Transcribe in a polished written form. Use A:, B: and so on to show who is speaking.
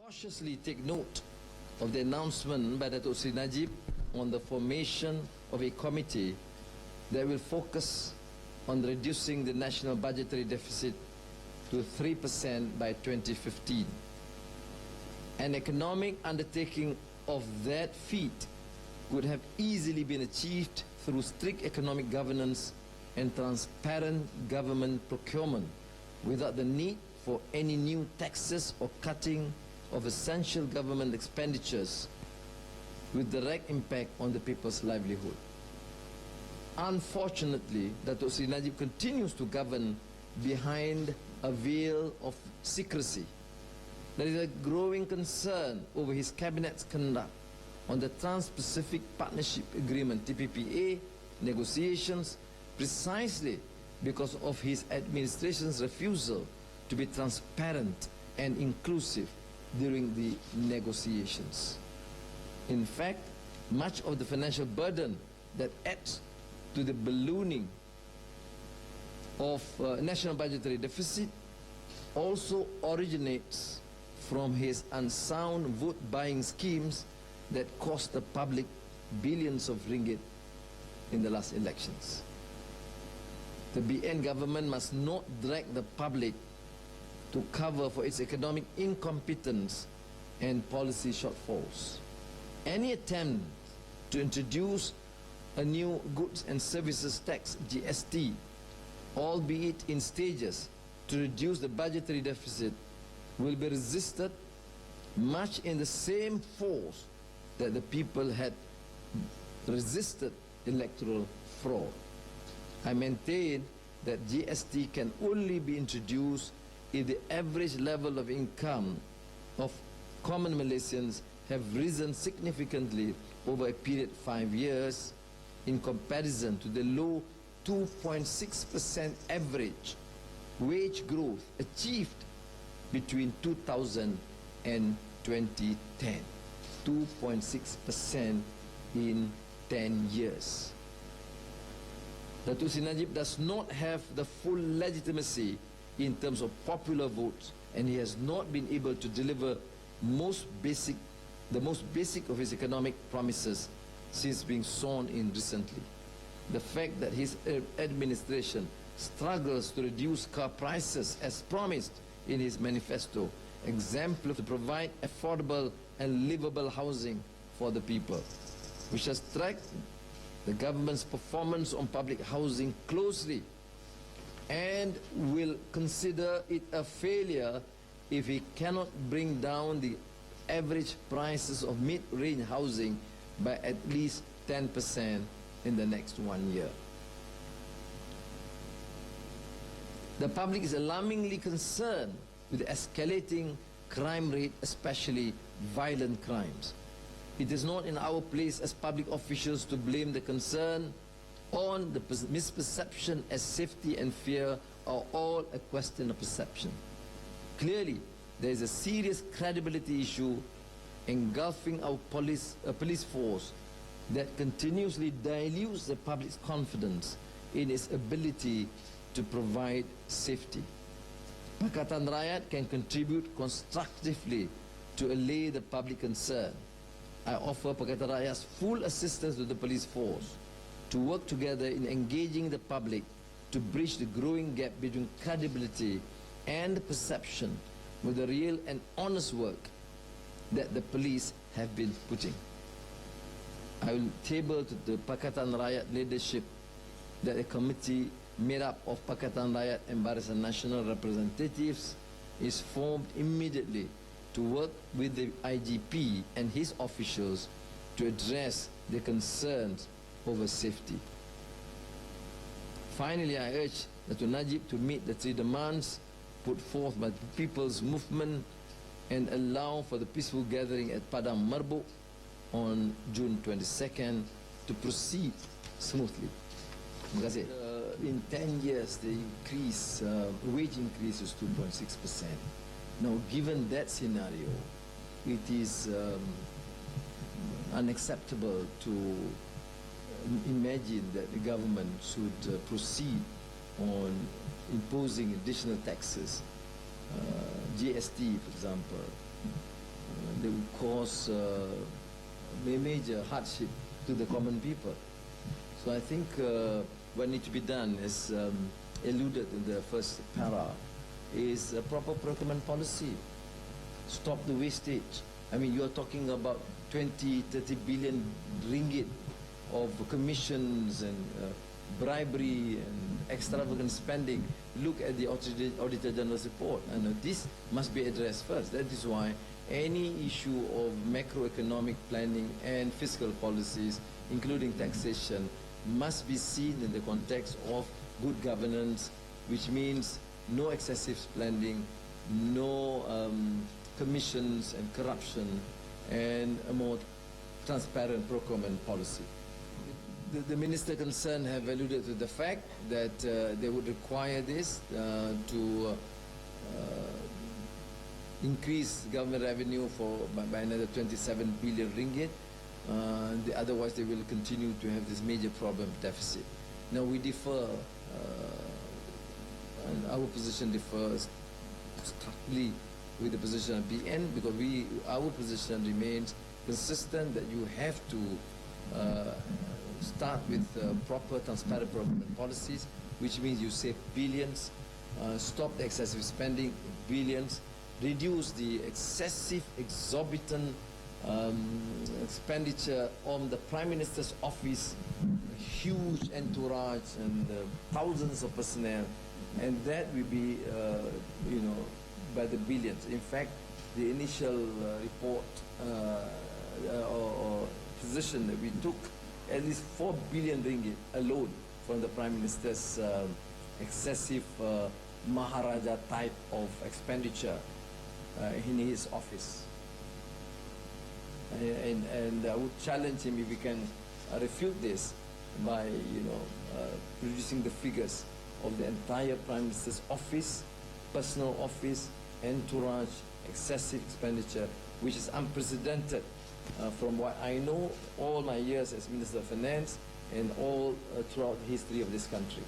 A: cautiously take note of the announcement by Datuk Seri Najib on the formation of a committee that will focus on reducing the national budgetary deficit to 3% by 2015. An economic undertaking of that feat could have easily been achieved through strict economic governance and transparent government procurement without the need for any new taxes or cutting of essential government expenditures with direct impact on the people's livelihood. Unfortunately, Datuk Seri Najib continues to govern behind a veil of secrecy. There is a growing concern over his cabinet's conduct on the Trans-Pacific Partnership Agreement (TPPA) negotiations, precisely because of his administration's refusal to be transparent and inclusive during the negotiations. In fact, much of the financial burden that adds to the ballooning of national budgetary deficit also originates from his unsound vote-buying schemes that cost the public billions of ringgit in the last elections. The BN government must not drag the public to cover for its economic incompetence and policy shortfalls. Any attempt to introduce a new goods and services tax, GST, albeit in stages, to reduce the budgetary deficit will be resisted much in the same force that the people had resisted electoral fraud. I maintain that GST can only be introduced if the average level of income of common Malaysians have risen significantly over a period of 5 years in comparison to the low 2.6% average wage growth achieved between 2000 and 2010. 2.6% in 10 years. Datuk Seri Najib does not have the full legitimacy in terms of popular votes, and he has not been able to deliver the most basic of his economic promises since being sworn in recently. The fact that his administration struggles to reduce car prices as promised in his manifesto exemplifies to provide affordable and livable housing for the people. We shall track the government's performance on public housing closely and will consider it a failure if he cannot bring down the average prices of mid-range housing by at least 10% in the next 1 year. The public is alarmingly concerned with the escalating crime rate, especially violent crimes. It is not in our place as public officials to blame the concern on the misperception, as safety and fear are all a question of perception. Clearly, there is a serious credibility issue engulfing our police force that continuously dilutes the public's confidence in its ability to provide safety. Pakatan Rakyat can contribute constructively to allay the public concern. I offer Pakatan Rakyat's full assistance to the police force to work together in engaging the public to bridge the growing gap between credibility and perception with the real and honest work that the police have been putting. I will table to the Pakatan Rakyat leadership that a committee made up of Pakatan Rakyat and Barisan Nasional representatives is formed immediately to work with the IGP and his officials to address the concerns over safety. Finally, I urge Datuk Najib to meet the 3 demands put forth by the People's Movement and allow for the peaceful gathering at Padang Merbuk on June 22nd to proceed smoothly. Terima kasih. In 10 years, the wage increase is 2.6%. Now, given that scenario, it is unacceptable to imagine that the government should proceed on imposing additional taxes, GST, for example, that would cause major hardship to the common people. So I think what needs to be done is alluded in the first para is a proper procurement policy. Stop the wastage. I mean, you are talking about 20, 30 billion ringgit of commissions and bribery and extravagant spending. Look at the Auditor General's report, and this must be addressed first. That is why any issue of macroeconomic planning and fiscal policies, including taxation, must be seen in the context of good governance, which means no excessive spending, no commissions and corruption, and a more transparent procurement policy. The minister concerned have alluded to the fact that they would require this to increase government revenue by another 27 billion ringgit. Otherwise, they will continue to have this major problem deficit. Now, we differ, and our position differs starkly with the position of BN, because our position remains consistent that you have to start with proper transparent procurement policies, which means you save billions, stop the excessive spending, billions, reduce the excessive, exorbitant expenditure on the Prime Minister's office, huge entourage and thousands of personnel, and that will be, by the billions. In fact, the initial report or position that we took, at least 4 billion ringgit alone from the Prime Minister's excessive Maharaja type of expenditure in his office. And I would challenge him if he can refute this by, producing the figures of the entire Prime Minister's office, personal office, entourage, excessive expenditure, which is unprecedented from what I know all my years as Minister of Finance and all throughout the history of this country.